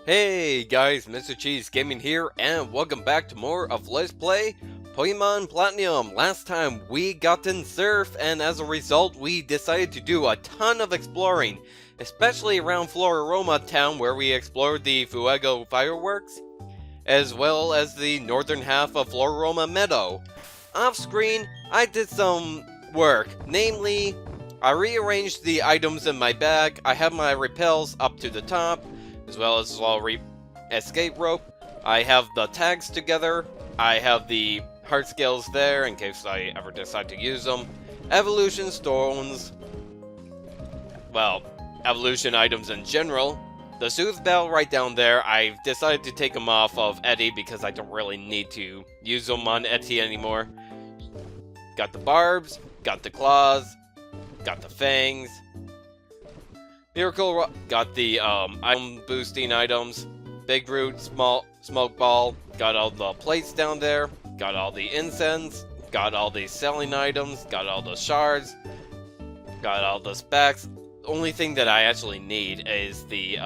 Hey guys, Mr. Cheese Gaming here, and welcome back to more of Let's Play Pokémon Platinum. Last time we got in Surf, and as a result we decided to do a ton of exploring, especially around Floraroma town where we explored the Fuego fireworks, as well as the northern half of Floraroma Meadow. Off screen, I did some work, namely, I rearranged the items in my bag. I have my repels up to the top, as well as escape rope. I have the tags together. I have the heart scales there in case I ever decide to use them. Evolution stones. Well, evolution items in general. The Soothe Bell right down there, I've decided to take them off of Eddie because I don't really need to use them on Eddie anymore. Got the barbs, got the claws, got the fangs. Miracle got the item boosting items, Big Root, Smoke Ball, got all the plates down there, got all the incense, got all the selling items, got all the shards, got all the specs. The only thing that I actually need is the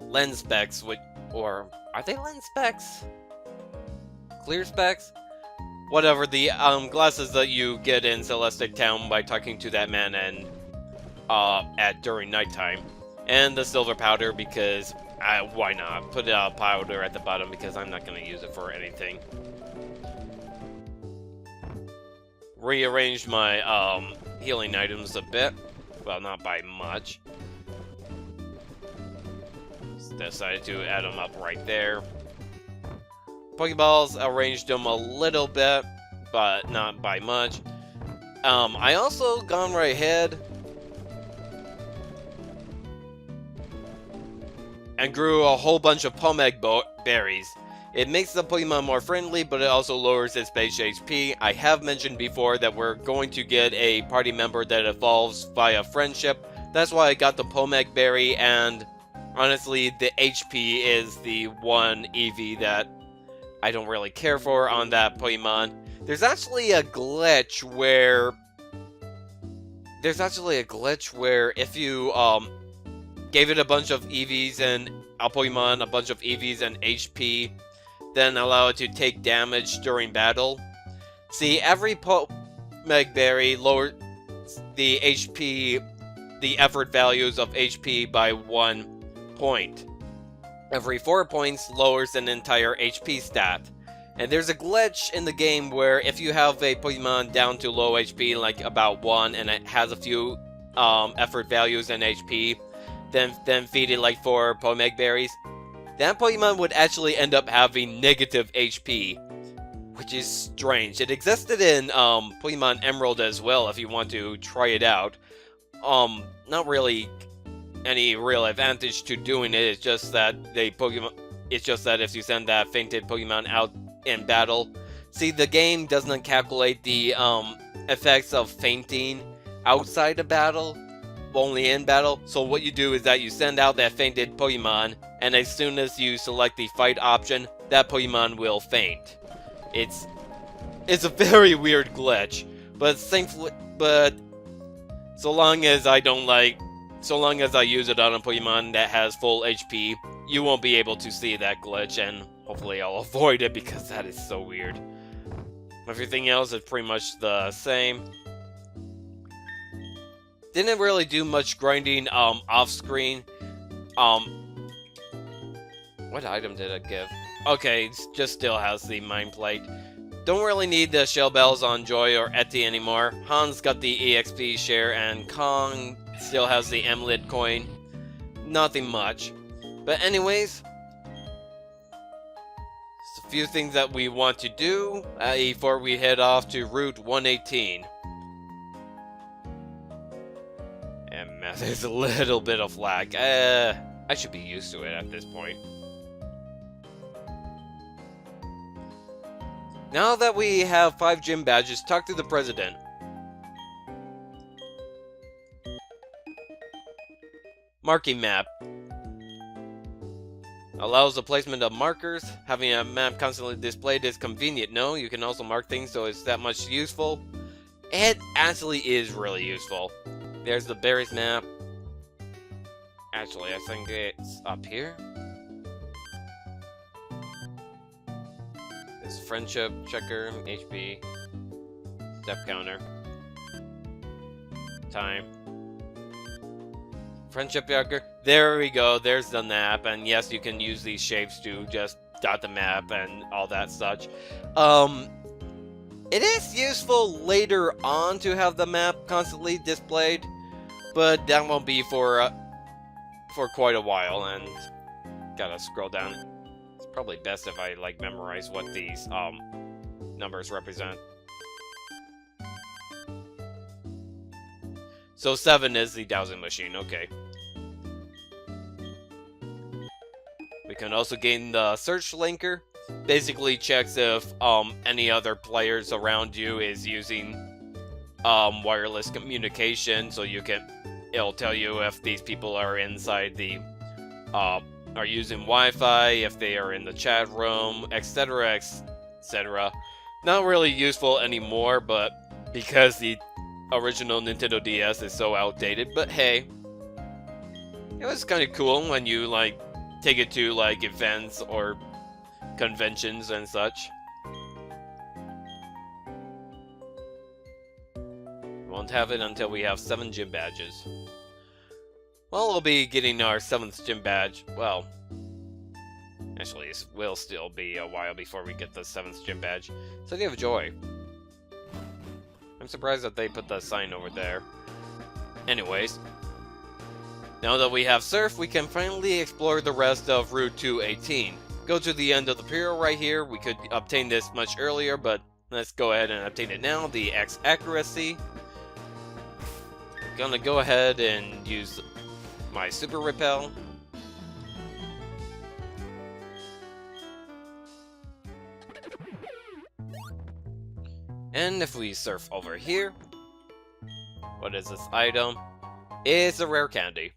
lens specs, or are they lens specs? Clear specs? Whatever, the glasses that you get in Celestic Town by talking to that man and during nighttime, and the silver powder because why not put a powder at the bottom because I'm not going to use it for anything. Rearranged my healing items a bit, well, not by much. Decided to add them up right there. Pokeballs, arranged them a little bit, but not by much. I also gone right ahead and grew a whole bunch of Pomeg berries. It makes the Pokemon more friendly, but it also lowers its base HP. I have mentioned before that we're going to get a party member that evolves via friendship. That's why I got the Pomeg berry, and honestly, the HP is the one EV that I don't really care for on that Pokemon. There's actually a glitch where if you gave it a bunch of EVs and a Pokemon, a bunch of EVs and HP, then allow it to take damage during battle. See, every Pomeg Berry lowers the HP, the effort values of HP by 1 point. Every 4 points lowers an entire HP stat. And there's a glitch in the game where if you have a Pokemon down to low HP, like about 1, and it has a few effort values and HP, then feed it like 4 Pomeg berries, that Pokemon would actually end up having negative HP, which is strange. It existed in Pokemon Emerald as well if you want to try it out. Not really any real advantage to doing it. It's just that if you send that fainted Pokemon out in battle, see, the game doesn't calculate the effects of fainting outside of battle, only in battle. So what you do is that you send out that fainted Pokemon, and as soon as you select the fight option, that Pokemon will faint. It's a very weird glitch, but so long as I use it on a Pokemon that has full HP, you won't be able to see that glitch, and hopefully I'll avoid it because that is so weird. Everything else is pretty much the same. Didn't really do much grinding off screen. What item did it give? Okay, it just still has the Mind Plate. Don't really need the Shell Bells on Joy or Eti anymore. Hans got the EXP share, and Kong still has the Amulet coin. Nothing much. But anyways, just a few things that we want to do before we head off to Route 118. And man, there's a little bit of lag. I should be used to it at this point. Now that we have 5 gym badges, talk to the president. Marking map. Allows the placement of markers. Having a map constantly displayed is convenient. No, you can also mark things so it's that much useful. It actually is really useful. There's the berries map. Actually, I think it's up here. This friendship checker, HP, step counter, time. Friendship checker. There we go. There's the map, and yes, you can use these shapes to just dot the map and all that such. It is useful later on to have the map constantly displayed, but that won't be for quite a while. And gotta scroll down. It's probably best if I like memorize what these numbers represent. So 7 is the dowsing machine, okay. We can also gain the search linker. Basically checks if any other players around you is using wireless communication, so it'll tell you if these people are inside the are using Wi-Fi, if they are in the chat room, etc, etc. Not really useful anymore, but because the original Nintendo DS is so outdated, but hey, it was kind of cool when you like take it to like events or conventions and such. Won't have it until we have 7 gym badges. Well, we'll be getting our 7th gym badge. Well, actually, it will still be a while before we get the 7th gym badge. City of Joy. I'm surprised that they put the sign over there. Anyways, now that we have Surf, we can finally explore the rest of Route 218. Go to the end of the Imperial right here. We could obtain this much earlier, but let's go ahead and obtain it now. The X accuracy. Gonna go ahead and use my Super Repel. And if we surf over here, what is this item? It's a rare candy.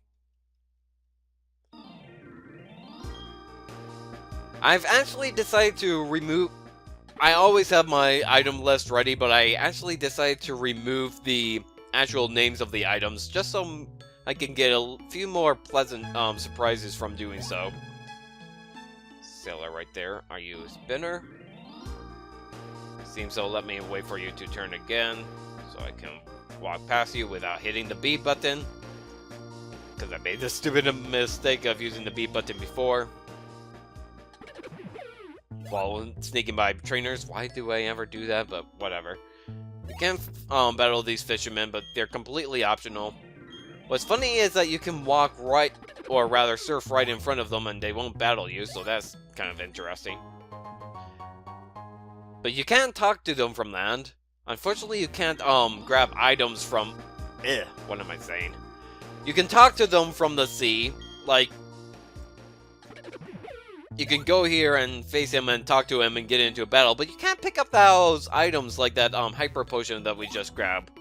I've actually decided to remove... I always have my item list ready, but I actually decided to remove the actual names of the items just so I can get a few more pleasant surprises from doing so. Sailor right there. Are you a spinner? Seems so. Let me wait for you to turn again so I can walk past you without hitting the B button, because I made the stupid mistake of using the B button before. While sneaking by trainers. Why do I ever do that? But whatever. You can battle these fishermen, but they're completely optional. What's funny is that you can walk right, or rather surf right in front of them and they won't battle you, so that's kind of interesting. But you can't talk to them from land. Unfortunately, you can't grab items from... what am I saying? You can talk to them from the sea. Like, you can go here and face him and talk to him and get into a battle, but you can't pick up those items like that hyper potion that we just grabbed.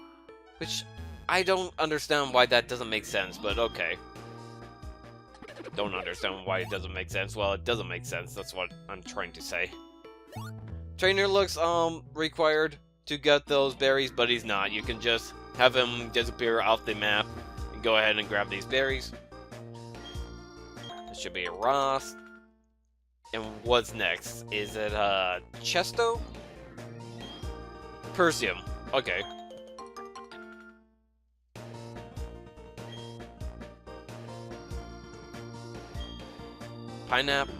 Which, I don't understand why that doesn't make sense, but okay. Don't understand why it doesn't make sense. Well, it doesn't make sense. That's what I'm trying to say. Trainer looks required to get those berries, but he's not. You can just have him disappear off the map and go ahead and grab these berries. This should be a Ross. And what's next? Is it Chesto? Persium. Okay. Pineapple.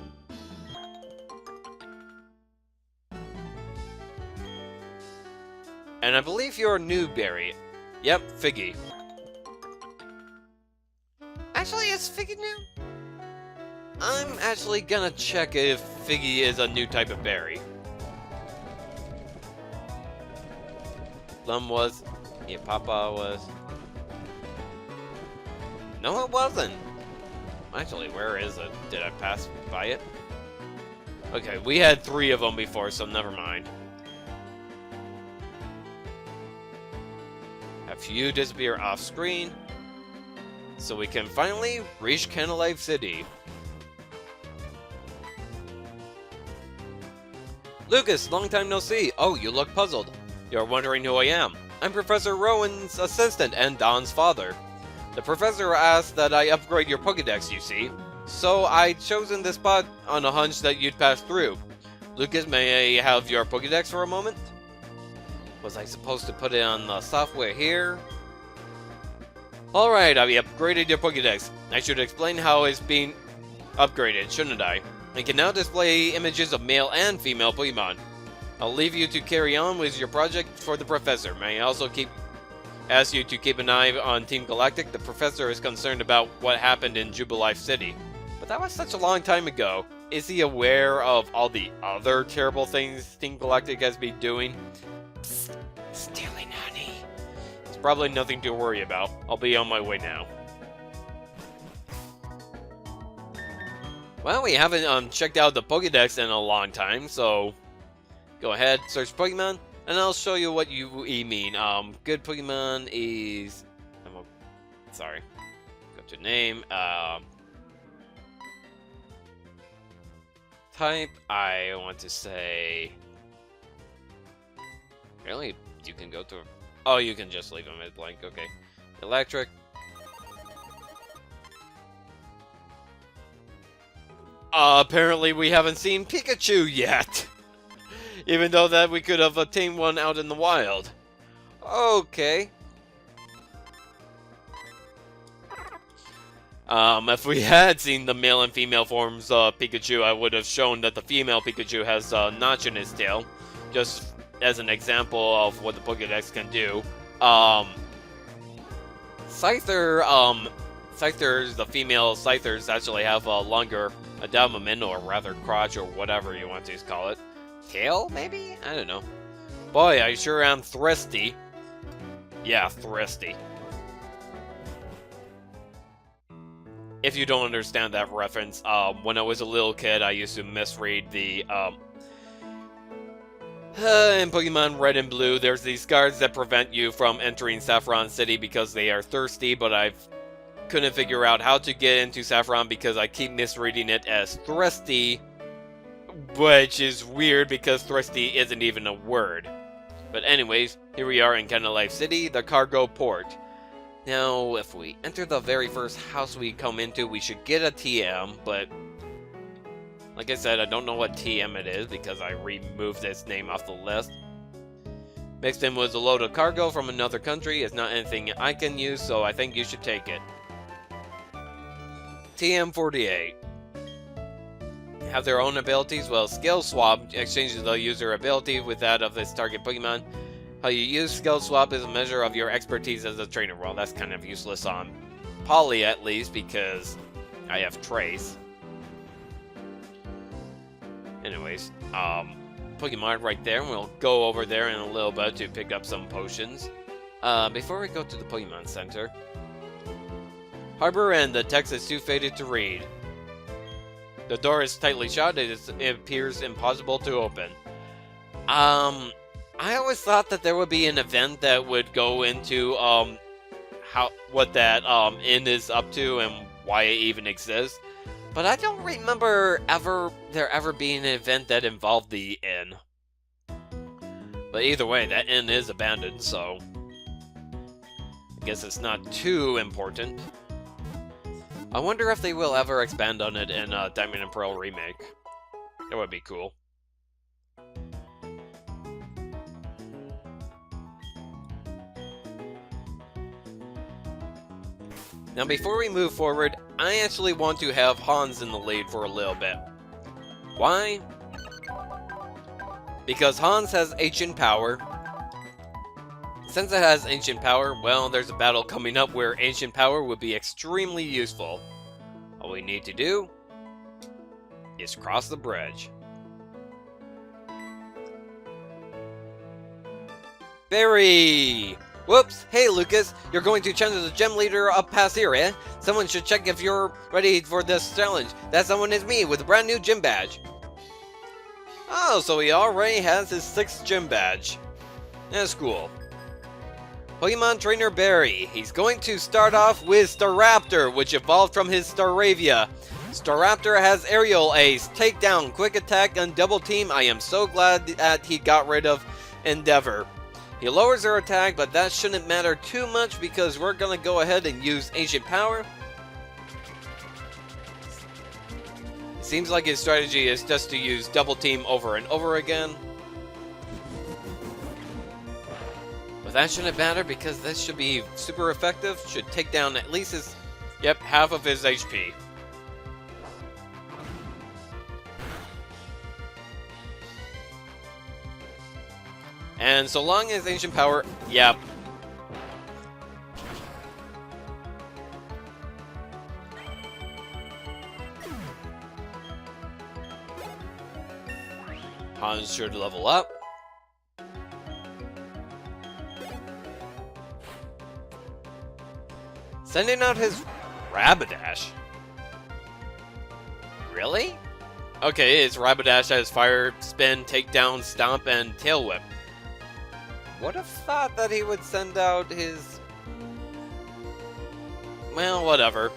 And I believe you're a new berry. Yep, Figgy. Actually, is Figgy new? I'm actually gonna check if Figgy is a new type of berry. Plum was. Yeah, Papa was. No, it wasn't. Actually, where is it? Did I pass by it? Okay, we had 3 of them before, so never mind. A few disappear off screen, so we can finally reach Canalave City. Lucas, long time no see. Oh, you look puzzled. You're wondering who I am. I'm Professor Rowan's assistant and Don's father. The professor asked that I upgrade your Pokédex, you see. So I'd chosen this spot on a hunch that you'd pass through. Lucas, may I have your Pokédex for a moment? Was I supposed to put it on the software here? Alright, I've upgraded your Pokédex. I should explain how it's being upgraded, shouldn't I? I can now display images of male and female Pokémon. I'll leave you to carry on with your project for the professor. May I also ask you to keep an eye on Team Galactic? The professor is concerned about what happened in Jubilife City. But that was such a long time ago. Is he aware of all the other terrible things Team Galactic has been doing? Psst, stealing honey. It's probably nothing to worry about. I'll be on my way now. Well, we haven't checked out the Pokédex in a long time, so go ahead, search Pokemon, and I'll show you what you mean. Good Pokemon is... sorry. Go to name. Type, I want to say... Really? You can go to... Oh, you can just leave them as blank, okay. Electric. Apparently we haven't seen Pikachu yet! Even though that we could have obtained one out in the wild. Okay. If we had seen the male and female forms of Pikachu, I would have shown that the female Pikachu has a notch in its tail. Just as an example of what the Pokédex can do. Scythers, the female Scythers actually have a longer abdomen, or rather crotch, or whatever you want to call it. Tail, maybe? I don't know. Boy, I sure am thirsty. Yeah, thirsty. If you don't understand that reference, when I was a little kid, I used to misread the, in Pokemon Red and Blue, there's these guards that prevent you from entering Saffron City because they are thirsty, but I couldn't figure out how to get into Saffron because I keep misreading it as thirsty, which is weird because thirsty isn't even a word. But anyways, here we are in Canalave City, the cargo port. Now, if we enter the very first house we come into, we should get a TM, but like I said, I don't know what TM it is because I removed its name off the list. Mixed in with a load of cargo from another country. It's not anything I can use, so I think you should take it. TM48. Have their own abilities? Well, Skill Swap exchanges the user ability with that of its target Pokemon. How you use Skill Swap is a measure of your expertise as a trainer. Well, that's kind of useless on Polly, at least, because I have Trace. Anyways, Pokemon right there. We'll go over there in a little bit to pick up some potions. Before we go to the Pokemon Center. Harbor and the text is too faded to read. The door is tightly shut. It appears impossible to open. I always thought that there would be an event that would go into what that inn is up to and why it even exists. But I don't remember there ever being an event that involved the inn. But either way, that inn is abandoned, so I guess it's not too important. I wonder if they will ever expand on it in Diamond and Pearl Remake. That would be cool. Now before we move forward, I actually want to have Hans in the lead for a little bit. Why? Because Hans has ancient power. Since it has ancient power, well, there's a battle coming up where ancient power would be extremely useful. All we need to do is cross the bridge. Barry! Whoops! Hey Lucas, you're going to challenge the gym leader up past here, eh? Someone should check if you're ready for this challenge. That someone is me with a brand new gym badge. Oh, so he already has his 6th gym badge. That's cool. Pokemon Trainer Barry. He's going to start off with Staraptor, which evolved from his Staravia. Staraptor has Aerial Ace, Takedown, Quick Attack, and Double Team. I am so glad that he got rid of Endeavor. He lowers their attack, but that shouldn't matter too much because we're gonna go ahead and use Ancient Power. It seems like his strategy is just to use Double Team over and over again. But that shouldn't matter because this should be super effective. Should take down at least his, yep, half of his HP. And so long as Ancient Power, yep. Hans should level up. Sending out his Rapidash. Really? Okay, his Rapidash has Fire, Spin, Takedown, Stomp, and Tail Whip. Would have thought that he would send out his... Well, whatever.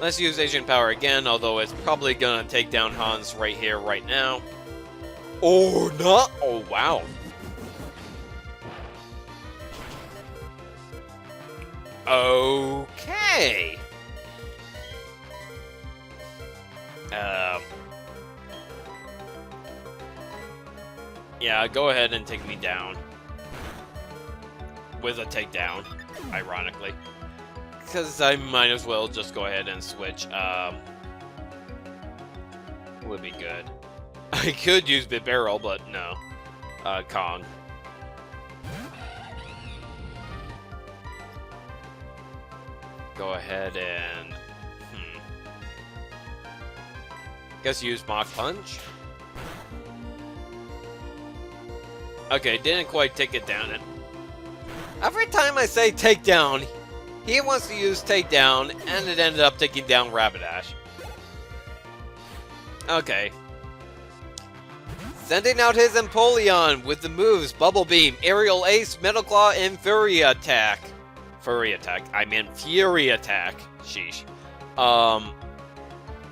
Let's use Ancient Power again, although it's probably gonna take down Hans right here, right now. Oh, no! Oh, wow. Okay. Yeah, go ahead and take me down. With a takedown, ironically. Because I might as well just go ahead and switch. Would be good. I could use Bit Barrel, but no. Kong. Go ahead and... Guess use Mach Punch. Okay, didn't quite take it down. Every time I say takedown, he wants to use takedown, and it ended up taking down Rapidash. Okay. Sending out his Empoleon with the moves Bubble Beam, Aerial Ace, Metal Claw, and Fury Attack. Fury Attack. I meant Fury Attack. Sheesh.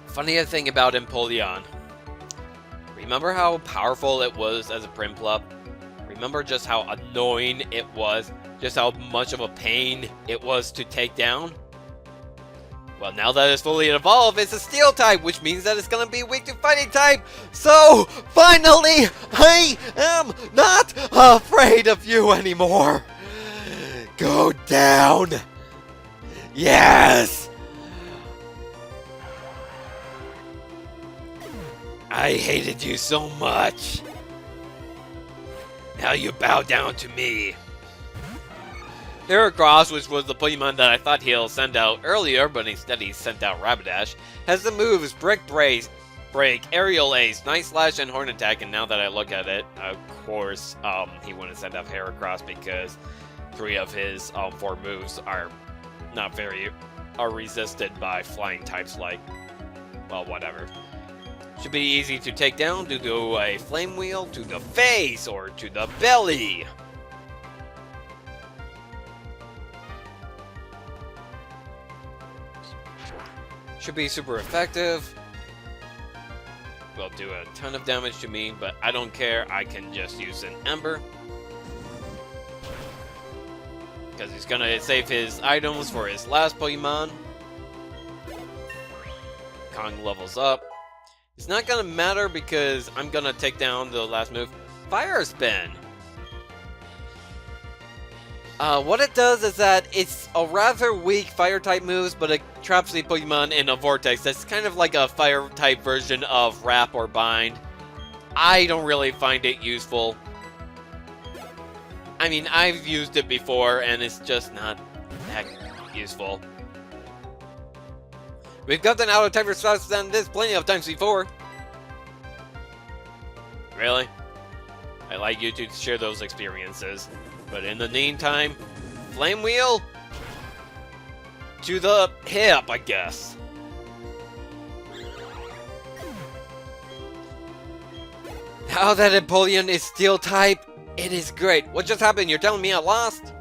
Funny thing about Empoleon. Remember how powerful it was as a Prinplup? Remember just how annoying it was? Just how much of a pain it was to take down? Well, now that it's fully evolved, it's a Steel type, which means that it's gonna be weak to Fighting type. So, finally, I am not afraid of you anymore. Go down. Yes. I hated you so much. Now you bow down to me. Heracross, which was the Pokemon that I thought he'll send out earlier, but instead he sent out Rapidash, has the moves Brick Break, Aerial Ace, Night Slash, and Horn Attack, and now that I look at it, of course, he wouldn't send out Heracross because 3 of his 4 moves are not very... are resisted by flying types like... well, whatever. Should be easy to take down due to a Flame Wheel to the face or to the belly. Should be super effective. Will do a ton of damage to me, but I don't care. I can just use an Ember. Because he's gonna save his items for his last Pokemon. Kong levels up. It's not gonna matter because I'm gonna take down the last move. Fire Spin! What it does is that it's a rather weak Fire-type moves, but it traps the Pokemon in a Vortex. That's kind of like a Fire-type version of Wrap or Bind. I don't really find it useful. I mean, I've used it before, and it's just not that useful. We've gotten out of type response than this plenty of times before. Really? I'd like you to share those experiences. But in the meantime, Flame Wheel to the hip, I guess. Now that Empoleon is Steel type, it is great. What just happened? You're telling me I lost?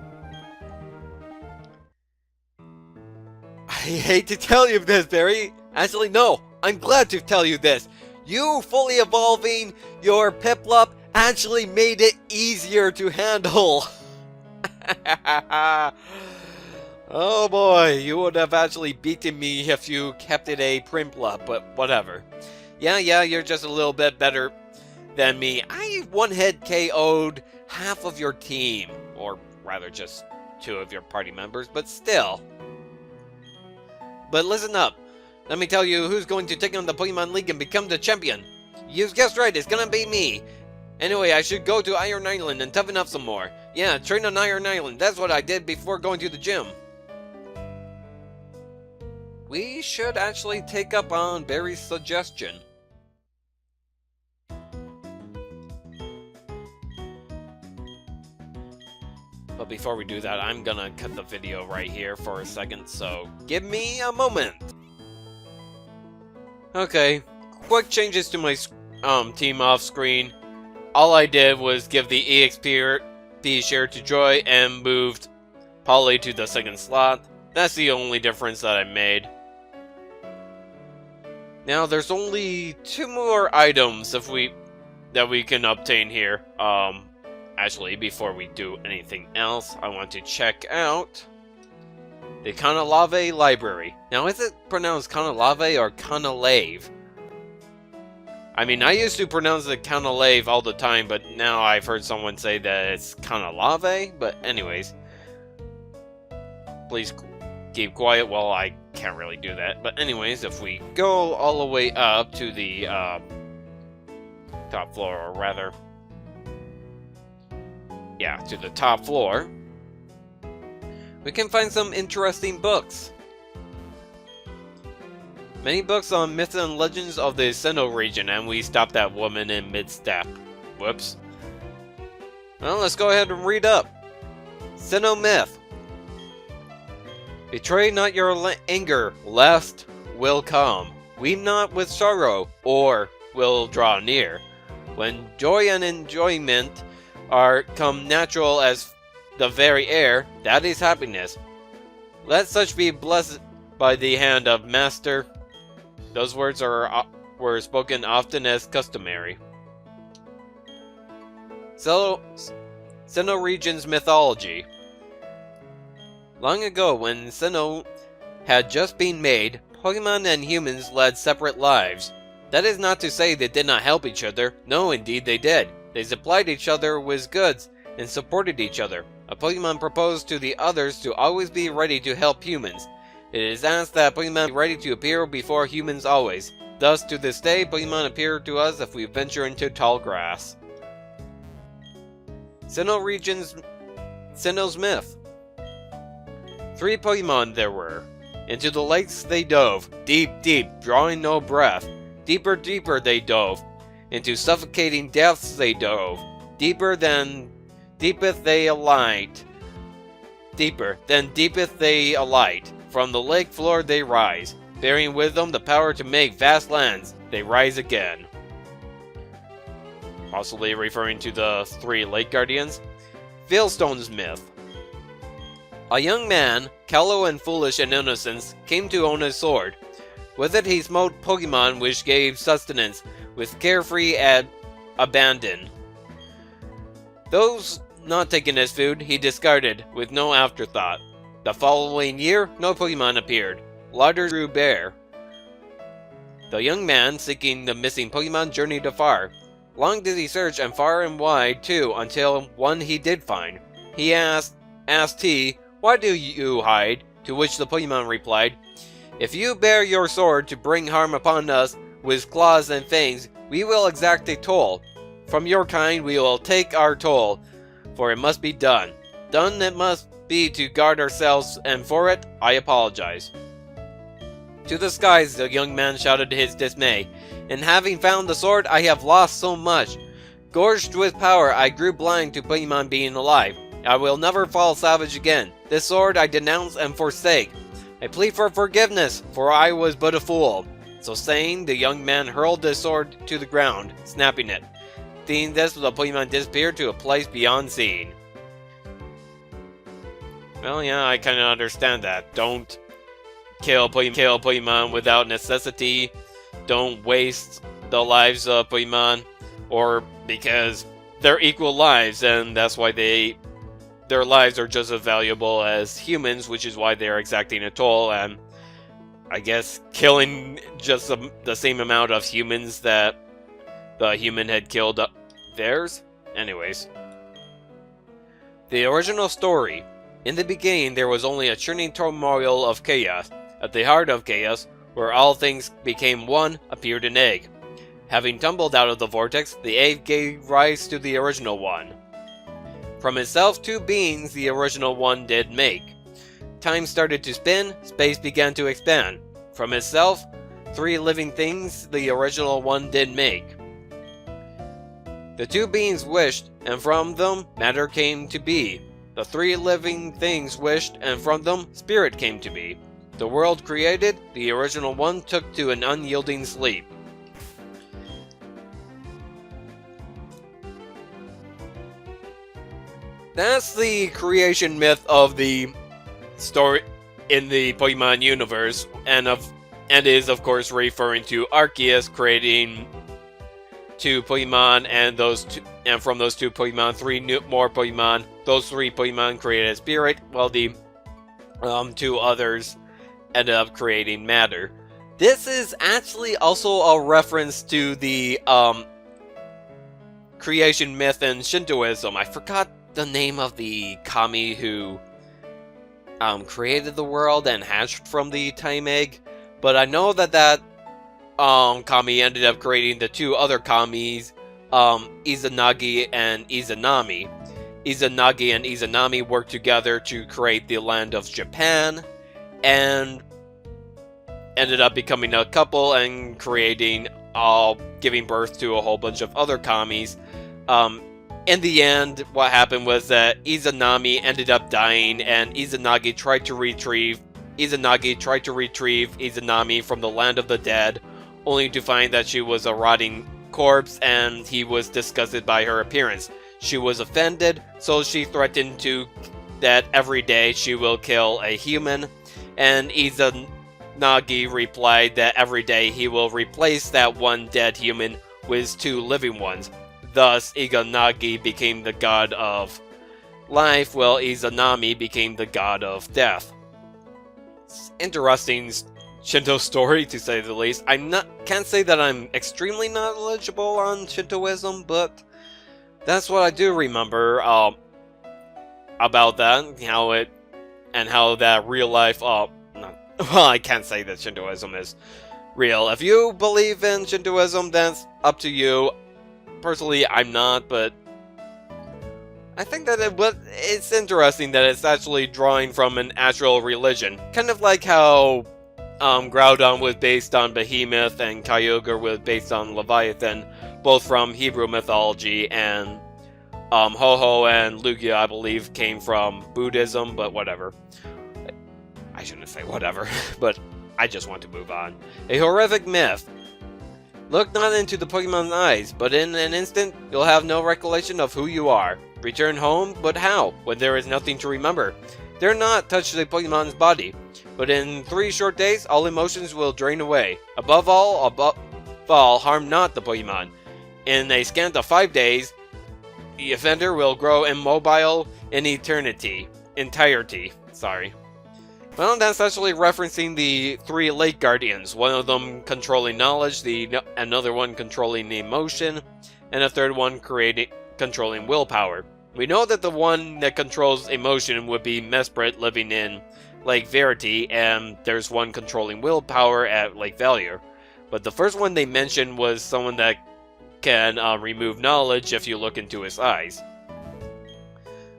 I hate to tell you this, Barry. Actually, no. I'm glad to tell you this. You fully evolving your Piplup actually made it easier to handle. Oh boy, you would have actually beaten me if you kept it a Primpla, but whatever. Yeah, you're just a little bit better than me. I one-hit KO'd half of your team, or rather just 2 of your party members, but still. But listen up, let me tell you who's going to take on the Pokemon League and become the champion. You guessed right, it's gonna be me. Anyway, I should go to Iron Island and toughen up some more. Yeah, train on Iron Island, that's what I did before going to the gym. We should actually take up on Barry's suggestion. But before we do that, I'm gonna cut the video right here for a second, so give me a moment. Okay, quick changes to my team off screen. All I did was give the EXP share to Joy and moved Polly to the second slot. That's the only difference that I made. Now there's only 2 more items that we can obtain here. Actually, before we do anything else, I want to check out the Canalave Library. Now, is it pronounced Canalave or Canalave? I mean, I used to pronounce it Canalave all the time, but now I've heard someone say that it's Canalave. But anyways, please keep quiet while I can't really do that. But anyways, if we go all the way up to the top floor, or rather, yeah, to the top floor, we can find some interesting books. Many books on myths and legends of the Sinnoh region, and we stopped that woman in mid-step. Whoops. Well, let's go ahead and read up. Sinnoh myth. Betray not your anger, lest will come. Weep not with sorrow, or will draw near. When joy and enjoyment are come natural as the very air, that is happiness. Let such be blessed by the hand of Master. Those words were spoken often as customary. So, Sinnoh region's mythology. Long ago, when Sinnoh had just been made, Pokemon and humans led separate lives. That is not to say they did not help each other. No, indeed they did. They supplied each other with goods and supported each other. A Pokemon proposed to the others to always be ready to help humans. It is asked that Pokemon be ready to appear before humans always. Thus, to this day, Pokemon appear to us if we venture into tall grass. Sinnoh region's Sinnoh's myth. 3 Pokemon there were. Into the lakes they dove, deep, deep, drawing no breath. Deeper, deeper they dove. Into suffocating depths they dove. Deeper than deepeth they alight. Deeper than deepeth they alight. From the lake floor they rise, bearing with them the power to make vast lands. They rise again. Possibly referring to the 3 Lake Guardians. Veilstone's myth. A young man, callow and foolish in innocence, came to own a sword. With it he smote Pokemon which gave sustenance, with carefree abandon. Those not taken as food he discarded, with no afterthought. The following year, no Pokemon appeared. Larder grew bare. The young man, seeking the missing Pokemon, journeyed afar. Long did he search, and far and wide, too, until one he did find. He asked he, "Why do you hide?" To which the Pokemon replied, "If you bear your sword to bring harm upon us, with claws and fangs, we will exact a toll. From your kind we will take our toll, for it must be done. Done it must be to guard ourselves, and for it, I apologize." To the skies the young man shouted his dismay. "In having found the sword, I have lost so much. Gorged with power, I grew blind to Pokemon being alive. I will never fall savage again. This sword I denounce and forsake. I plead for forgiveness, for I was but a fool." So saying, the young man hurled the sword to the ground, snapping it. Seeing this, the Pokemon disappeared to a place beyond seeing. Well, yeah, I kind of understand that. Don't kill Pokemon without necessity. Don't waste the lives of Pokemon, or because they're equal lives, and that's why they their lives are just as valuable as humans, which is why they're exacting a toll, and I guess killing just the same amount of humans that the human had killed theirs. Anyways. The original story. In the beginning, there was only a churning turmoil of chaos. At the heart of chaos, where all things became one, appeared an egg. Having tumbled out of the vortex, the egg gave rise to the original one. From itself, two beings the original one did make. Time started to spin, space began to expand. From itself, three living things the original one did make. The two beings wished, and from them, matter came to be. The three living things wished, and from them, spirit came to be. The world created, the original one took to an unyielding sleep. That's the creation myth of the story in the Pokemon universe, and is of course referring to Arceus creating two Pokemon, and from those two Pokemon, more Pokemon. Those three Pokemon created a spirit, while the two others ended up creating matter. This is actually also a reference to the creation myth in Shintoism. I forgot the name of the kami who created the world and hatched from the time egg, but I know that kami ended up creating the two other kamis, Izanagi and Izanami. Izanagi and Izanami worked together to create the land of Japan, and ended up becoming a couple and giving birth to a whole bunch of other kamis. In the end, what happened was that Izanami ended up dying, and Izanagi tried to retrieve Izanami from the land of the dead, only to find that she was a rotting corpse, and he was disgusted by her appearance. She was offended, so she threatened that every day she will kill a human, and Izanagi replied that every day he will replace that one dead human with two living ones. Thus, Izanagi became the god of life, while Izanami became the god of death. It's interesting Shinto story, to say the least. Can't say that I'm extremely knowledgeable on Shintoism, but that's what I do remember about that, how that real life. Well, I can't say that Shintoism is real. If you believe in Shintoism, that's up to you. Personally, I'm not, but I think that it's interesting that it's actually drawing from an actual religion. Kind of like how Groudon was based on Behemoth and Kyogre was based on Leviathan, both from Hebrew mythology, and Ho-Ho and Lugia, I believe, came from Buddhism, but whatever. I shouldn't say whatever, but I just want to move on. A horrific myth. Look not into the Pokemon's eyes, but in an instant, you'll have no recollection of who you are. Return home, but how, when there is nothing to remember? Dare not touch the Pokemon's body, but in 3 short days, all emotions will drain away. Above all, harm not the Pokemon. In a scant of 5 days, the offender will grow immobile in entirety. Well, that's actually referencing the 3 Lake Guardians, one of them controlling knowledge, another one controlling emotion, and a third one controlling willpower. We know that the one that controls emotion would be Mesprit living in Lake Verity, and there's one controlling willpower at Lake Valier. But the first one they mentioned was someone that can remove knowledge if you look into his eyes.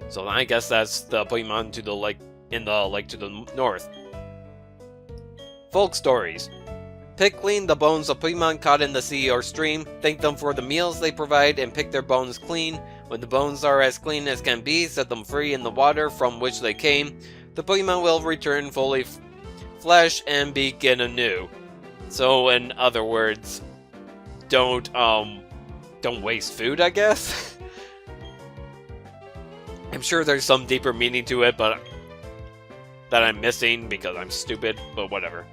So I guess that's the Pokemon to the lake to the north. Folk stories. Pick clean the bones of Pokemon caught in the sea or stream, thank them for the meals they provide, and pick their bones clean. When the bones are as clean as can be, set them free in the water from which they came. The Pokemon will return fully flesh and begin anew. So, in other words, don't waste food, I guess? I'm sure there's some deeper meaning to it, but that I'm missing because I'm stupid, but whatever.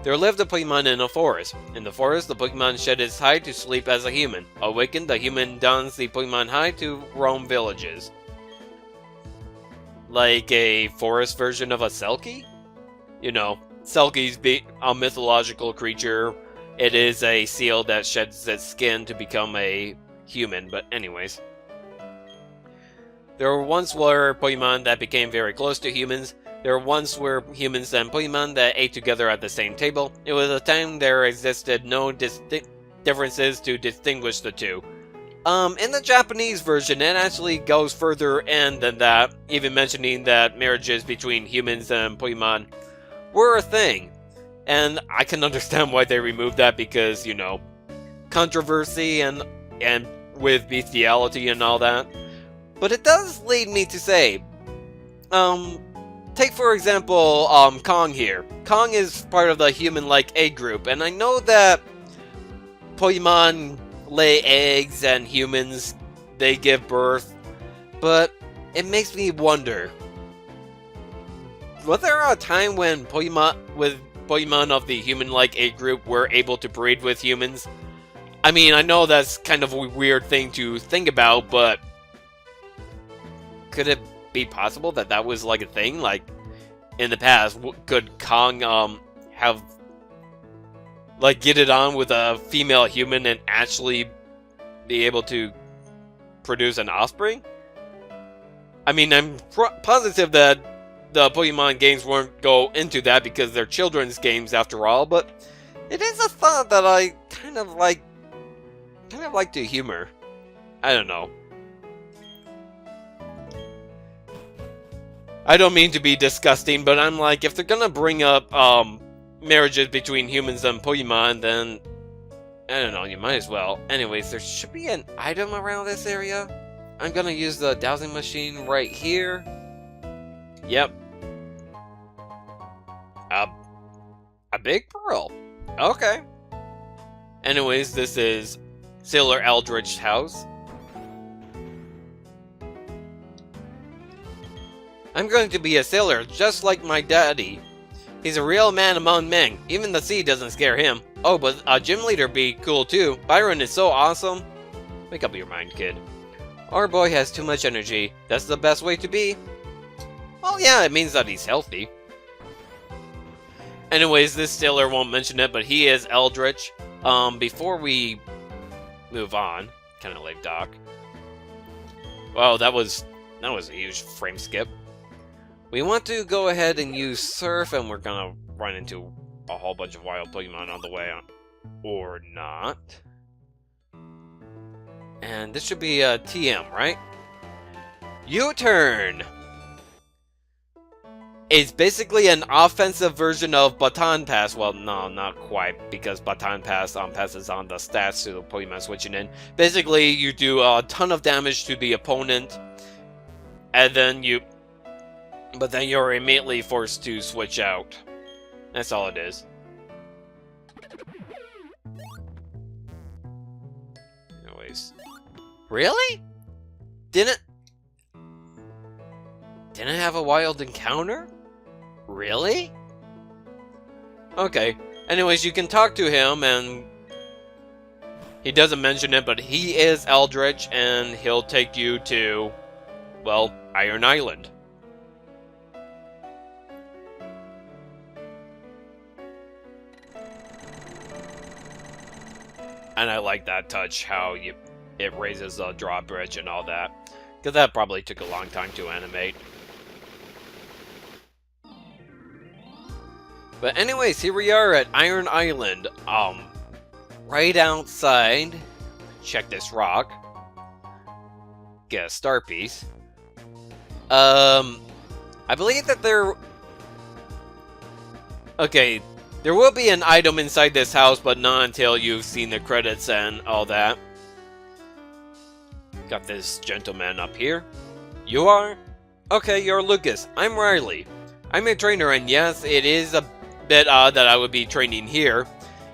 There lived a Pokemon in a forest. In the forest, the Pokemon shed its hide to sleep as a human. Awakened, the human dons the Pokemon hide to roam villages. like a forest version of a Selkie. You know, Selkies be a mythological creature. It is a seal that sheds its skin to become a human, but anyways. There once were Pokemon that became very close to humans. There once were humans and Pokemon that ate together at the same table. It was a time there existed no differences to distinguish the two. In the Japanese version, it actually goes further in than that, even mentioning that marriages between humans and Pokemon were a thing. And I can understand why they removed that because, you know, controversy and with bestiality and all that. But it does lead me to say, take for example, Kong here. Kong is part of the human-like egg group, and I know that Pokemon lay eggs and humans, they give birth, but it makes me wonder, was there a time when Pokemon of the human-like egg group were able to breed with humans? I mean, I know that's kind of a weird thing to think about, but could it be possible that that was like a thing? Like, in the past, could Kong have like get it on with a female human and actually be able to produce an offspring? I mean, I'm positive that the Pokemon games won't go into that because they're children's games after all, but it is a thought that I kind of like to humor. I don't know. I don't mean to be disgusting, but I'm like, if they're gonna bring up marriages between humans and Pokemon, then I don't know, you might as well. Anyways, there should be an item around this area. I'm gonna use the dowsing machine right here. Yep. A big pearl. Okay. Anyways, this is Sailor Eldritch's house. I'm going to be a sailor just like my daddy. He's a real man among men. Even the sea doesn't scare him. Oh, but a gym leader be cool too. Byron is so awesome. Make up your mind, kid. Our boy has too much energy. That's the best way to be. Well, yeah, it means that he's healthy. Anyways, this sailor won't mention it, but he is Eldritch. Before we move on, Canalave Dock. Wow, that was a huge frame skip. We want to go ahead and use Surf, and we're gonna run into a whole bunch of wild Pokemon on the way, or not. And this should be a TM, right? U-turn! It's basically an offensive version of Baton Pass. Well, no, not quite, because Baton Pass passes on the stats to the Pokemon switching in. Basically, you do a ton of damage to the opponent, and then but then you're immediately forced to switch out. That's all it is. Anyways. Really? Didn't have a wild encounter? Really? Okay. Anyways, you can talk to him, and he doesn't mention it, but he is Eldritch, and he'll take you to, well, Iron Island. And I like that touch, how it raises the drawbridge and all that. Because that probably took a long time to animate. But anyways, here we are at Iron Island. Right outside. Check this rock. Get a star piece. I believe that okay, there will be an item inside this house, but not until you've seen the credits and all that. Got this gentleman up here. You are? Okay, you're Lucas. I'm Riley. I'm a trainer, and yes, it is a bit odd that I would be training here.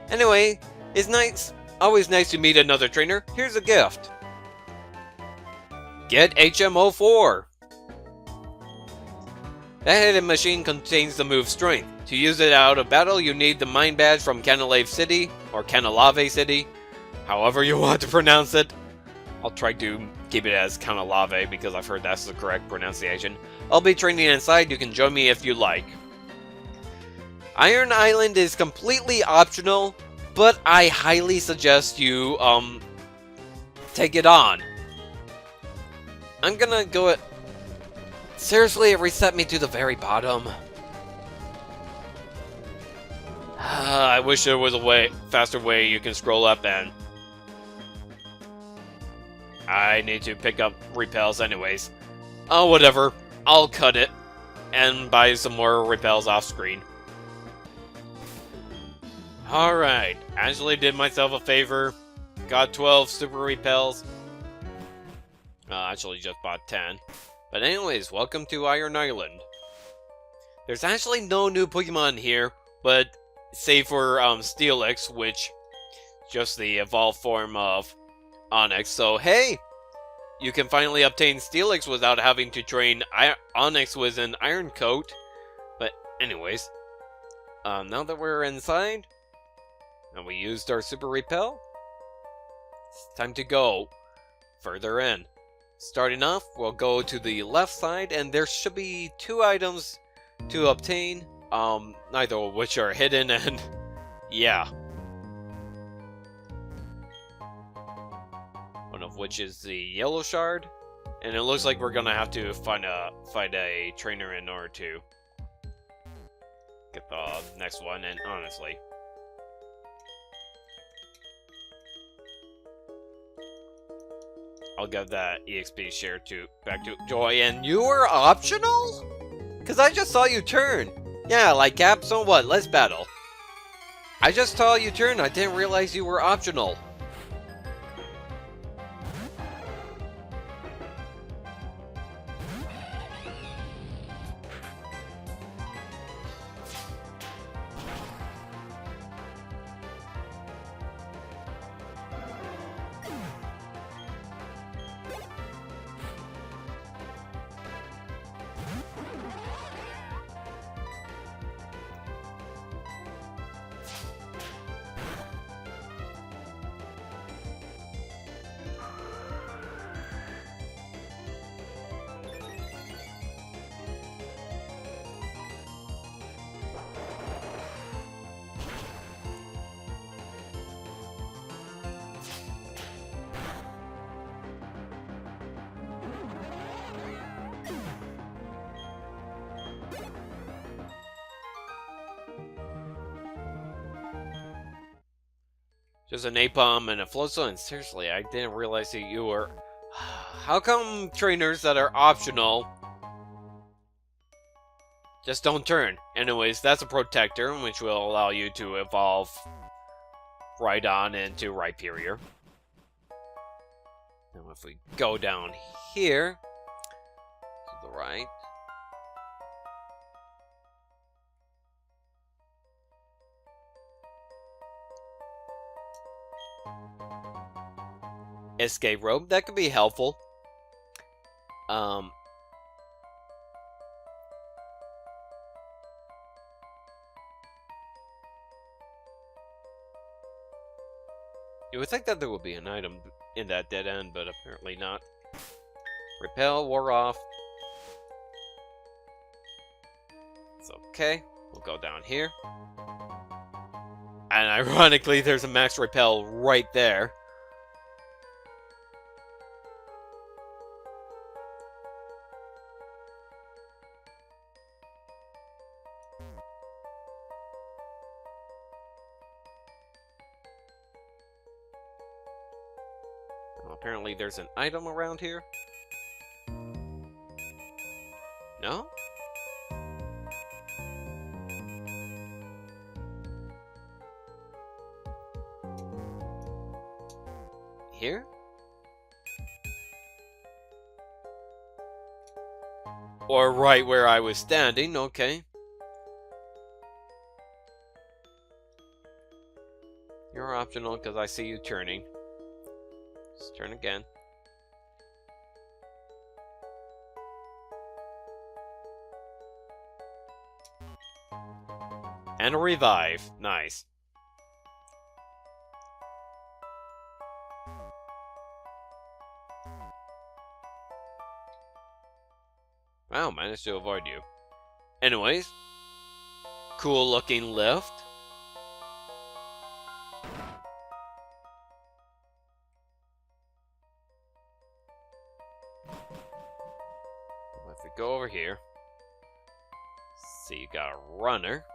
Anyway, it's nice. Always nice to meet another trainer. Here's a gift. Get HM04. That hidden machine contains the move Strength. To use it out of battle, you need the Mind Badge from Canalave City, or Canalave City, however you want to pronounce it. I'll try to keep it as Canalave because I've heard that's the correct pronunciation. I'll be training inside. You can join me if you like. Iron Island is completely optional, but I highly suggest you take it on. I'm gonna go at... Seriously, it reset me to the very bottom. I wish there was a faster way you can scroll up, and I need to pick up repels anyways. Oh, whatever. I'll cut it and buy some more repels off screen. Alright, actually did myself a favor. Got 12 super repels. Actually just bought 10. But anyways, welcome to Iron Island. There's actually no new Pokemon here, but save for Steelix, which just the evolved form of Onix. So hey, you can finally obtain Steelix without having to train Onix with an Iron Coat. But anyways, now that we're inside, and we used our Super Repel, it's time to go further in. Starting off, we'll go to the left side, and there should be 2 items to obtain, neither of which are hidden, and yeah. One of which is the yellow shard, and it looks like we're gonna have to find a trainer in order to get the next one, and honestly, I'll give that EXP share back to Joy. And you were optional? Cause I just saw you turn. Yeah, like Cap, so what? Let's battle. I just saw you turn. I didn't realize you were optional. Just an Napalm and a Floatzel, and seriously, I didn't realize that you were... How come trainers that are optional just don't turn? Anyways, that's a Protector, which will allow you to evolve Rhydon into Rhyperior. Now if we go down here, to the right, Escape Rope, that could be helpful. You would think that there would be an item in that dead end, but apparently not. Repel wore off. It's okay. We'll go down here. And ironically, there's a max repel right there. Apparently there's an item around here. No? Here? Or right where I was standing, okay. You're optional because I see you turning. Let's turn again. And a revive. Nice. Wow, managed to avoid you. Anyways, cool looking lift. If we go over here, see, you got a runner.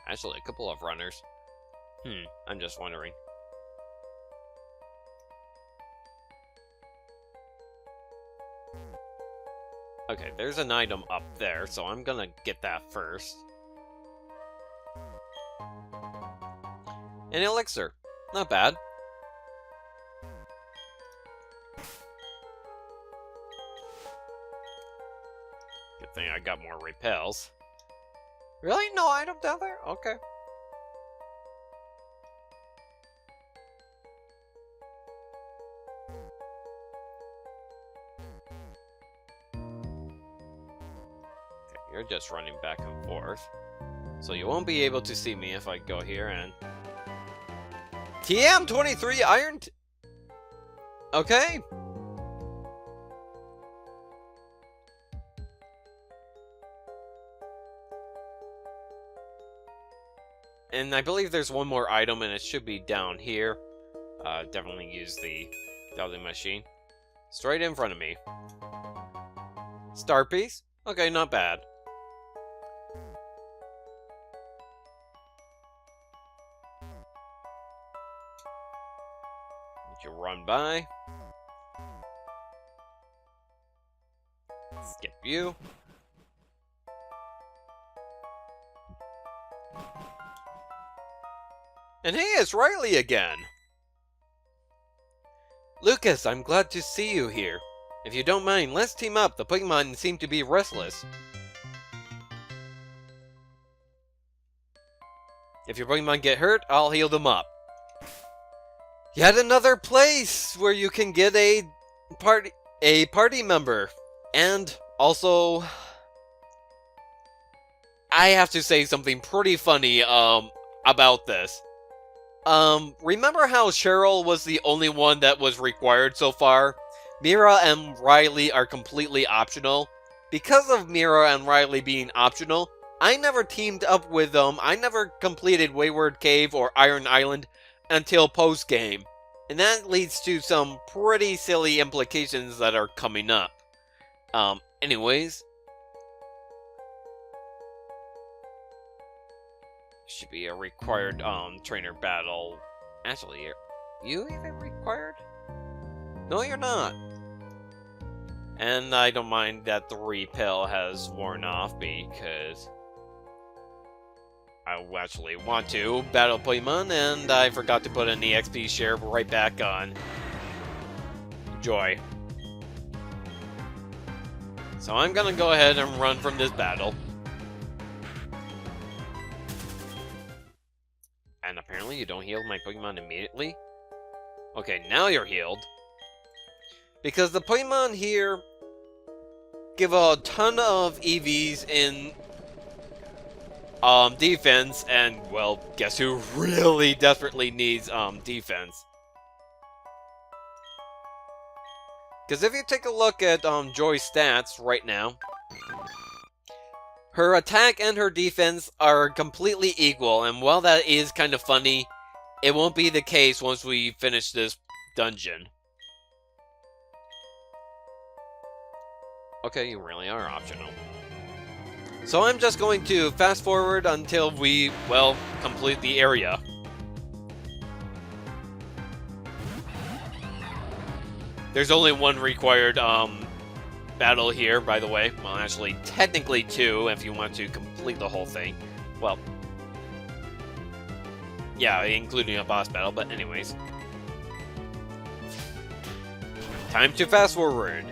Actually, a couple of runners. I'm just wondering. Okay, there's an item up there, so I'm gonna get that first. An elixir. Not bad. Good thing I got more repels. Really? No item down there? Okay. You're just running back and forth. So you won't be able to see me if I go here and... TM23 Iron... Okay. And I believe there's one more item and it should be down here. Definitely use the Dowsing Machine. Straight in front of me. Star Piece? Okay, not bad. You run by. Skip you. And hey, it's Riley again! Lucas, I'm glad to see you here. If you don't mind, let's team up. The Pokémon seem to be restless. If your Pokémon get hurt, I'll heal them up. Yet another place where you can get a party member. And also, I have to say something pretty funny about this. Remember how Cheryl was the only one that was required so far? Mira and Riley are completely optional. Because of Mira and Riley being optional, I never teamed up with them. I never completed Wayward Cave or Iron Island until post-game. And that leads to some pretty silly implications that are coming up. Anyways. Should be a required, trainer battle. Actually, are you even required? No, you're not. And I don't mind that the repel has worn off because I actually want to battle Pokémon, and I forgot to put an EXP share right back on Joy. So I'm gonna go ahead and run from this battle. And apparently you don't heal my Pokémon immediately. Okay, now you're healed. Because the Pokémon here give a ton of EVs in defense, and, well, guess who really desperately needs defense? Because if you take a look at Joy's stats right now, her attack and her defense are completely equal, and while that is kind of funny, it won't be the case once we finish this dungeon. Okay, you really are optional. So I'm just going to fast forward until we, well, complete the area. There's only one required battle here, by the way. Well, actually, technically two, if you want to complete the whole thing. Well, yeah, including a boss battle, but anyways. Time to fast forward.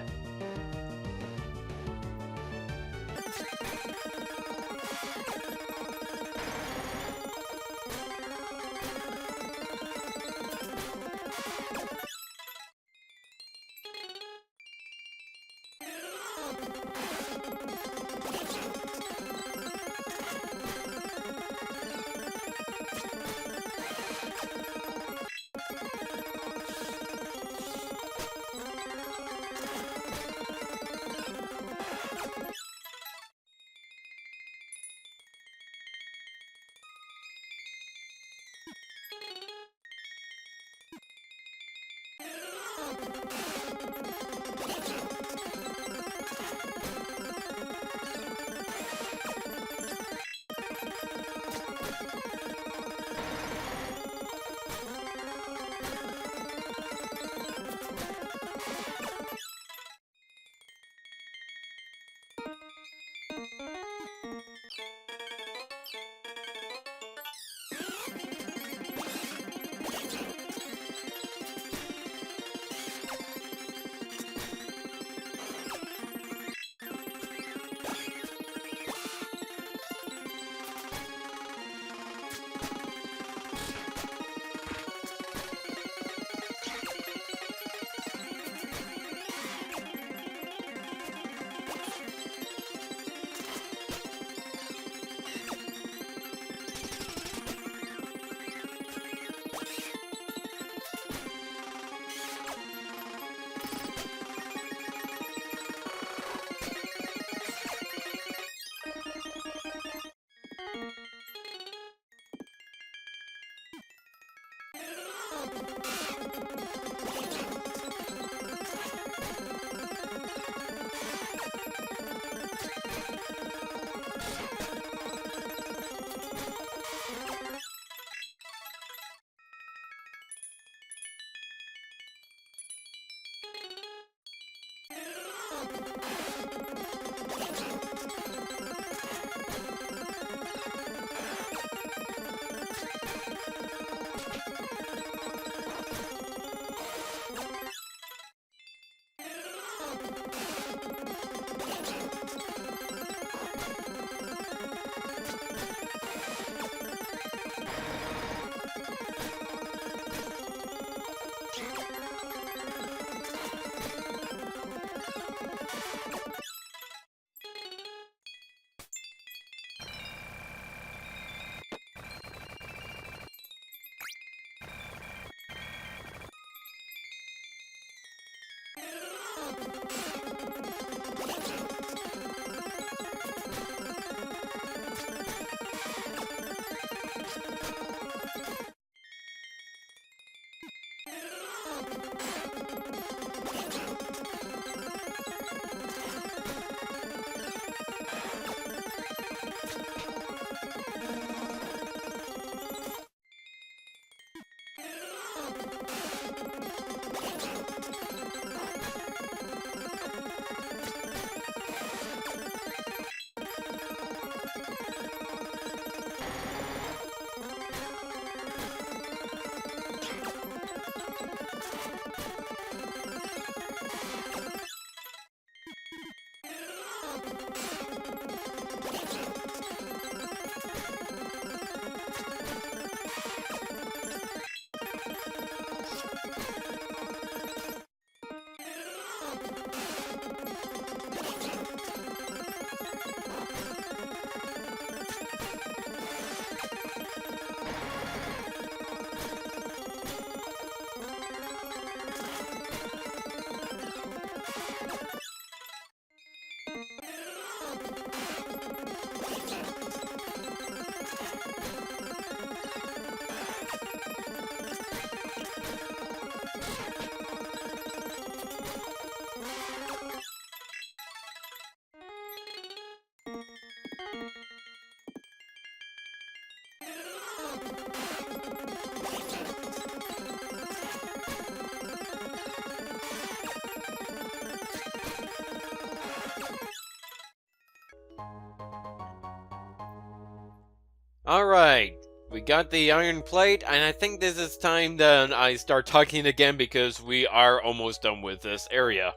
Alright, we got the iron plate, and I think this is time that I start talking again because we are almost done with this area.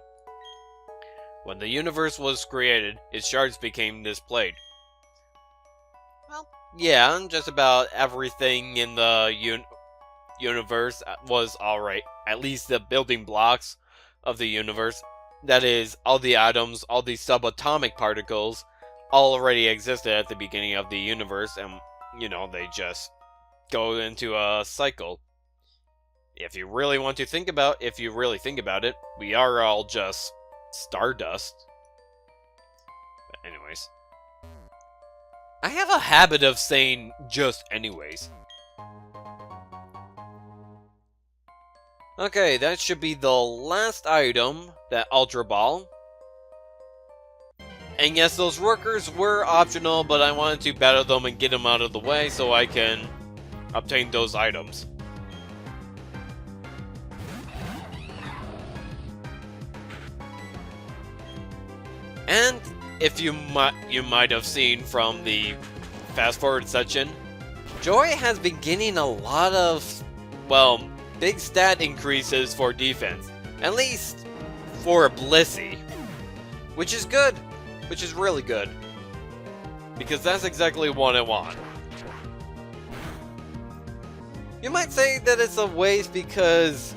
When the universe was created, its shards became this plate. Well, yeah, just about everything in the universe was alright. At least the building blocks of the universe. That is, all the atoms, all the subatomic particles, all already existed at the beginning of the universe, and, you know, they just go into a cycle. If you really think about it, we are all just stardust. But anyways. I have a habit of saying just anyways. Okay, that should be the last item, that Ultra Ball. And yes, those workers were optional, but I wanted to battle them and get them out of the way so I can obtain those items. And if you might have seen from the fast forward section, Joy has been getting a lot of, well, big stat increases for defense. At least for a Blissey. Which is good. Which is really good. Because that's exactly what I want. You might say that it's a waste because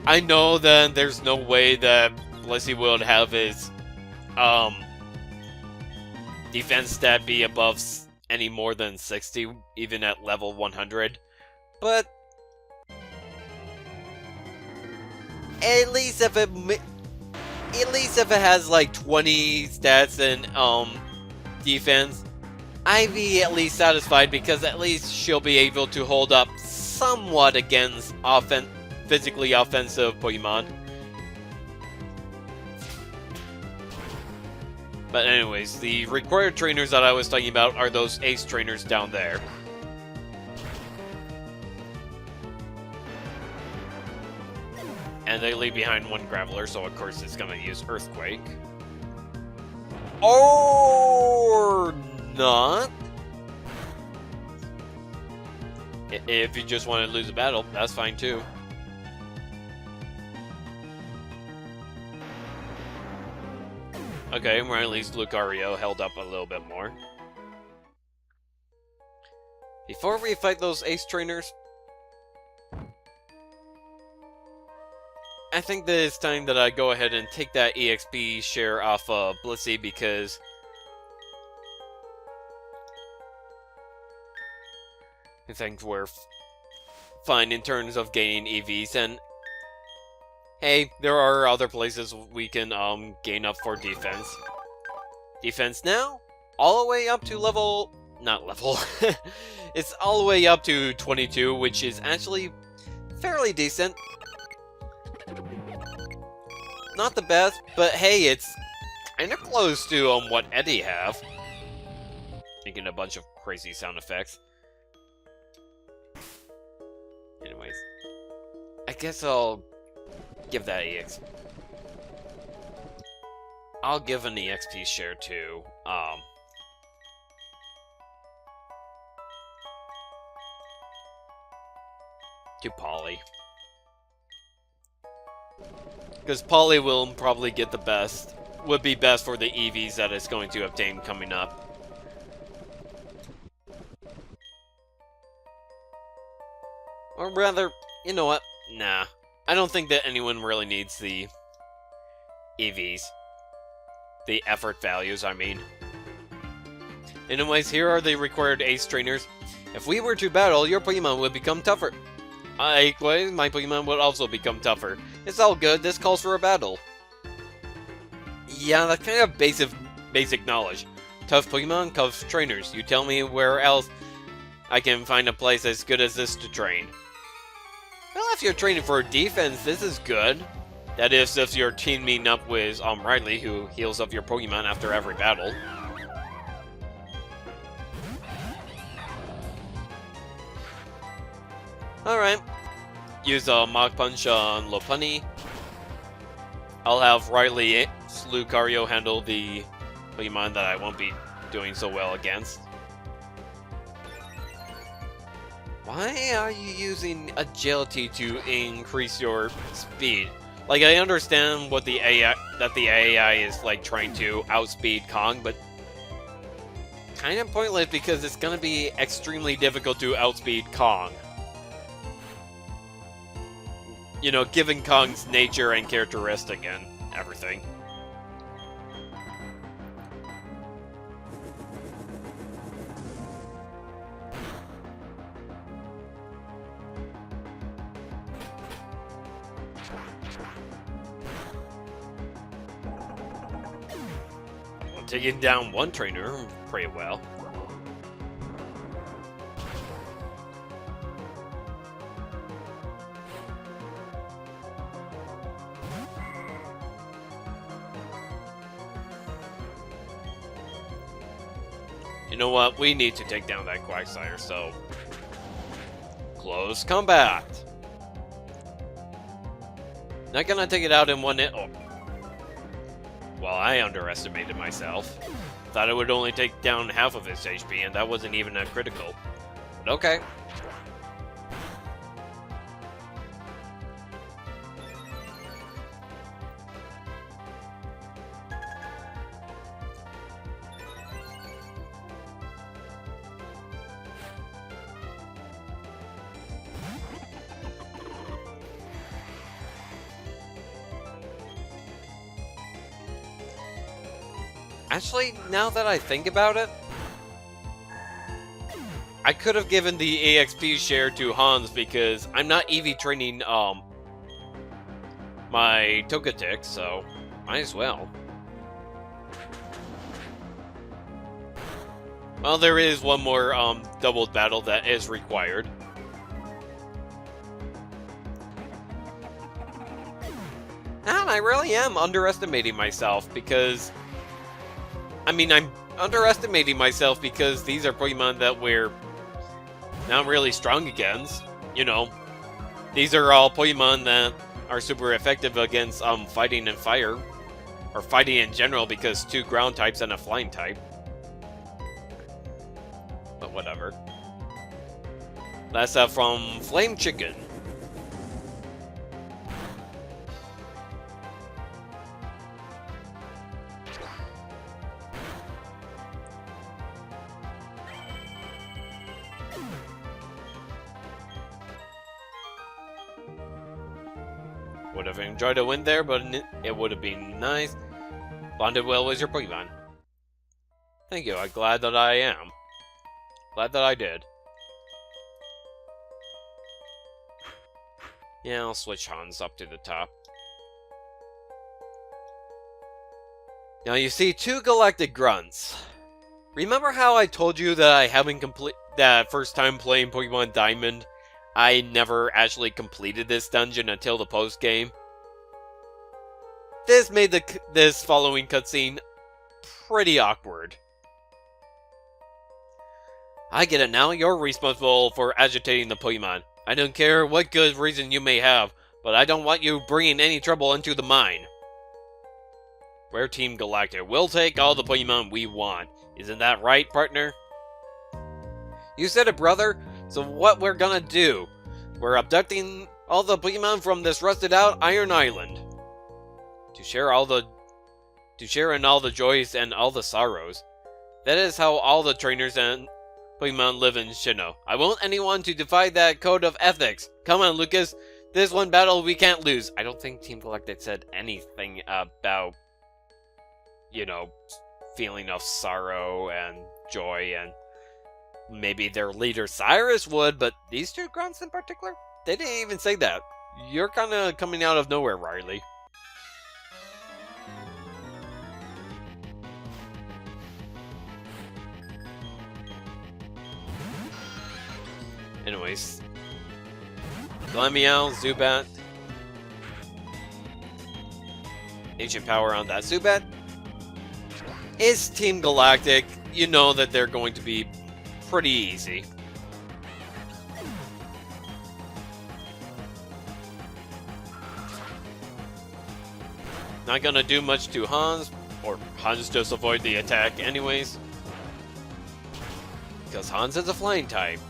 I know that there's no way that Blissey would have his defense stat be above any more than 60, even at level 100. But at least if it has like 20 stats and defense, I'd be at least satisfied because at least she'll be able to hold up somewhat against physically offensive Pokemon. But anyways, the required trainers that I was talking about are those ace trainers down there. And they leave behind one Graveler, so of course it's gonna use Earthquake. Or not. If you just want to lose a battle, that's fine too. Okay, or at least Lucario held up a little bit more. Before we fight those ace trainers, I think that it's time that I go ahead and take that EXP share off of Blissey because I think we're fine in terms of gaining EVs, and hey, there are other places we can gain up for defense. Defense now, all the way up to it's all the way up to 22, which is actually fairly decent. Not the best, but hey, it's kind of close to what Eddie have. Making a bunch of crazy sound effects. Anyways, I guess I'll give that EX. I'll give an EXP share to Polly. Because Polly will probably get the best, would be best for the EVs that it's going to obtain coming up. Or rather, you know what? Nah. I don't think that anyone really needs the EVs. The effort values, I mean. Anyways, here are the required ace trainers. If we were to battle, your Pokemon would become tougher. Likewise, my Pokemon would also become tougher. It's all good, this calls for a battle. Yeah, that's kind of basic knowledge. Tough Pokemon, tough trainers. You tell me where else I can find a place as good as this to train. Well, if you're training for defense, this is good. That is, if you're teaming up with Riley, who heals up your Pokemon after every battle. Alright. Use a Mach Punch on Lopunny. I'll have Riley Lucario handle the Pokemon that I won't be doing so well against. Why are you using agility to increase your speed? Like, I understand what the AI, that the AI is like trying to outspeed Kong, but kind of pointless because it's gonna be extremely difficult to outspeed Kong. You know, given Kong's nature and characteristic and everything. Well, taking down one trainer pretty well. You know what? We need to take down that Quagsire, so... Close combat! Not gonna take it out in one hit. Oh. Well, I underestimated myself. Thought it would only take down half of its HP, and that wasn't even a critical. But okay. Actually, now that I think about it, I could have given the EXP share to Hans because I'm not EV training my Togetic, so might as well. Well, there is one more doubled battle that is required. And I really am underestimating myself because... I mean, I'm underestimating myself because these are Pokemon that we're not really strong against. You know, these are all Pokemon that are super effective against fighting and fire. Or fighting in general because 2 ground types and a flying type. But whatever. That's from Flame Chicken. Would have enjoyed a win there, but it would have been nice. Bonded well with your Pokemon. Thank you, I'm glad that I am. Glad that I did. Yeah, I'll switch Hans up to the top. Now you see 2 Galactic Grunts. Remember how I told you that I haven't that first time playing Pokemon Diamond, I never actually completed this dungeon until the post-game? This made this following cutscene pretty awkward. I get it now, you're responsible for agitating the Pokemon. I don't care what good reason you may have, but I don't want you bringing any trouble into the mine. We're Team Galactic. We'll take all the Pokemon we want. Isn't that right, partner? You said it, brother. So what we're gonna do? We're abducting all the Pokemon from this rusted out Iron Island. To share in all the joys and all the sorrows. That is how all the trainers and Pokemon live in Sinnoh. I want anyone to defy that code of ethics. Come on, Lucas. This one battle we can't lose. I don't think Team Galactic said anything about, you know, feeling of sorrow and joy, and maybe their leader Cyrus would, but these 2 grunts in particular, they didn't even say that. You're kind of coming out of nowhere, Riley. Anyways, Glameow, Zubat, Ancient Power on that Zubat. It's Team Galactic. You know that they're going to be pretty easy. Not gonna do much to Hans, or Hans just avoid the attack anyways. Because Hans is a flying type.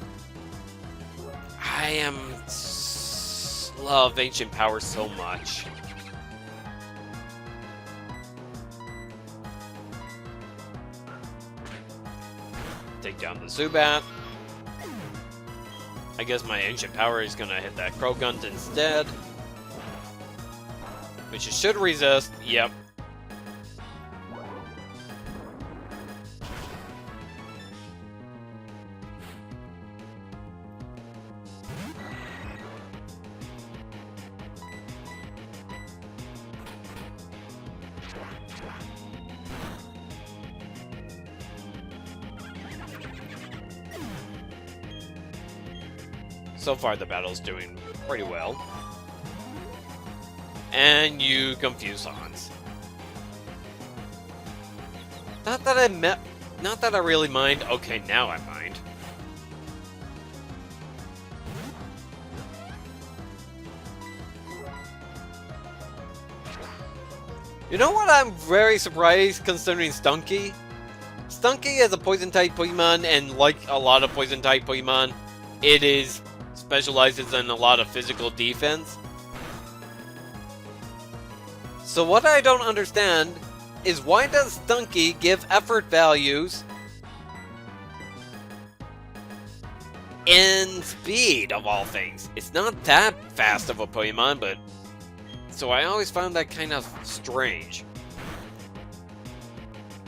love ancient power so much. Take down the Zubat. I guess my ancient power is gonna hit that Croagunk instead. Which it should resist. Yep. So far, the battle's doing pretty well. And you confuse Hans. Not that I really mind. Okay, now I mind. You know what I'm very surprised considering Stunky? Stunky is a poison-type Pokemon, and like a lot of poison-type Pokemon, it specializes in a lot of physical defense. So what I don't understand is why does Stunky give effort values in speed of all things? It's not that fast of a Pokemon, but so I always found that kind of strange.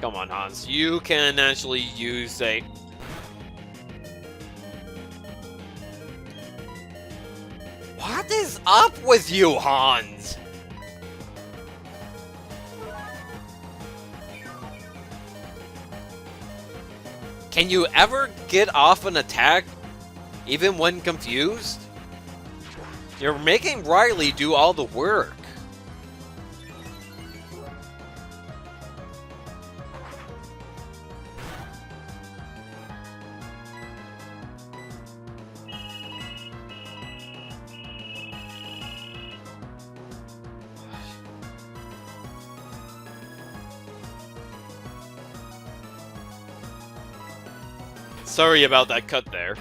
Come on, Hans, you can actually use a... What is up with you, Hans? Can you ever get off an attack, even when confused? You're making Riley do all the work. Sorry about that cut there.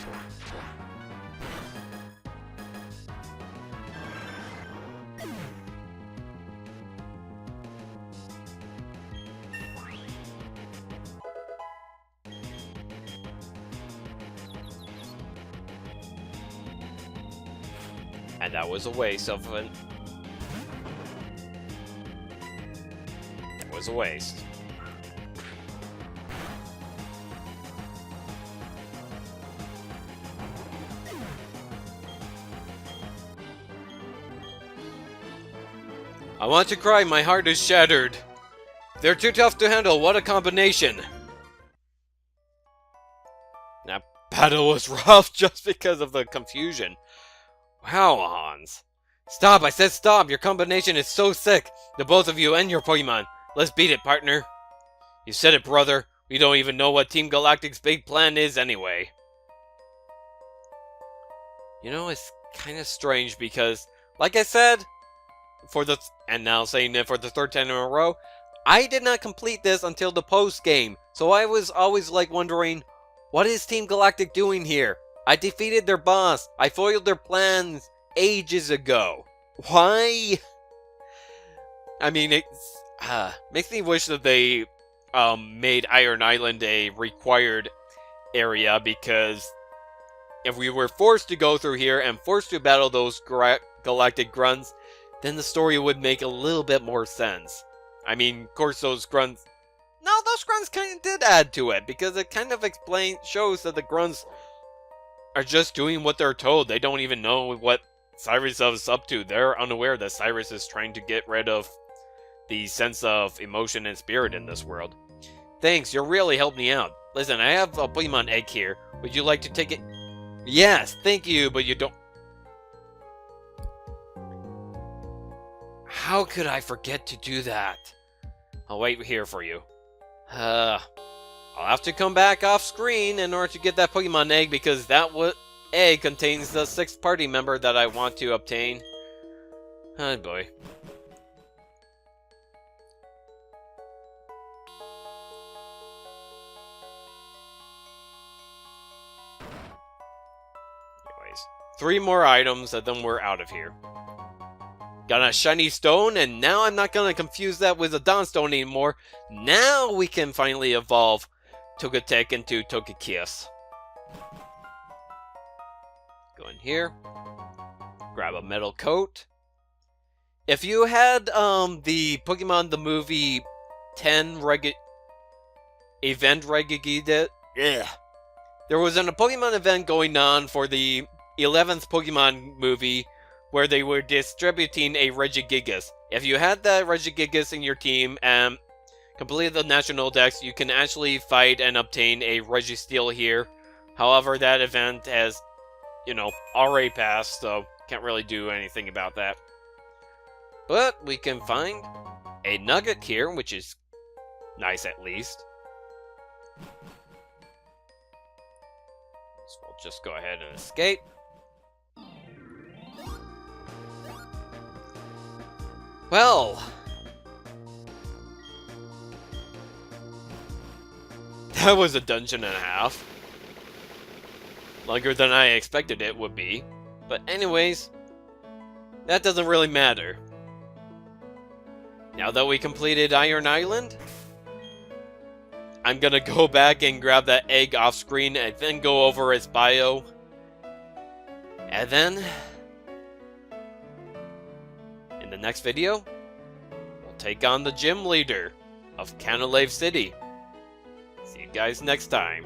And that was a waste of an... That was a waste. I want to cry, my heart is shattered. They're too tough to handle, what a combination. That battle was rough just because of the confusion. Wow, Hans. Stop, I said stop, your combination is so sick. The both of you and your Pokemon. Let's beat it, partner. You said it, brother. We don't even know what Team Galactic's big plan is anyway. You know, it's kind of strange because, like I said... and now saying it for the third time in a row, I did not complete this until the post-game, so I was always like wondering, what is Team Galactic doing here? I defeated their boss, I foiled their plans ages ago. Why? I mean, it makes me wish that they made Iron Island a required area, because if we were forced to go through here and forced to battle those galactic grunts, then the story would make a little bit more sense. I mean, of course, those grunts... No, those grunts kind of did add to it, because it kind of shows that the grunts are just doing what they're told. They don't even know what Cyrus is up to. They're unaware that Cyrus is trying to get rid of the sense of emotion and spirit in this world. Thanks, you really helped me out. Listen, I have a Pokemon egg here. Would you like to take it? Yes, thank you, but you don't... How could I forget to do that? I'll wait here for you. I'll have to come back off screen in order to get that Pokemon egg, because that egg contains the 6th party member that I want to obtain. Oh boy. Anyways, 3 more items, and then we're out of here. Got a shiny stone, and now I'm not gonna confuse that with a Dawnstone anymore. Now we can finally evolve Togetic into Togekiss. Go in here. Grab a metal coat. If you had the Pokemon the Movie 10 event there was a Pokemon event going on for the 11th Pokemon movie where they were distributing a Regigigas. If you had that Regigigas in your team and completed the National Dex, you can actually fight and obtain a Registeel here. However, that event has, already passed, so can't really do anything about that. But we can find a Nugget here, which is nice at least. So we'll just go ahead and escape. Well, that was a dungeon and a half. Longer than I expected it would be. But anyways, that doesn't really matter. Now that we completed Iron Island, I'm gonna go back and grab that egg off screen and then go over its bio. And then, in the next video, we'll take on the gym leader of Canalave City. See you guys next time.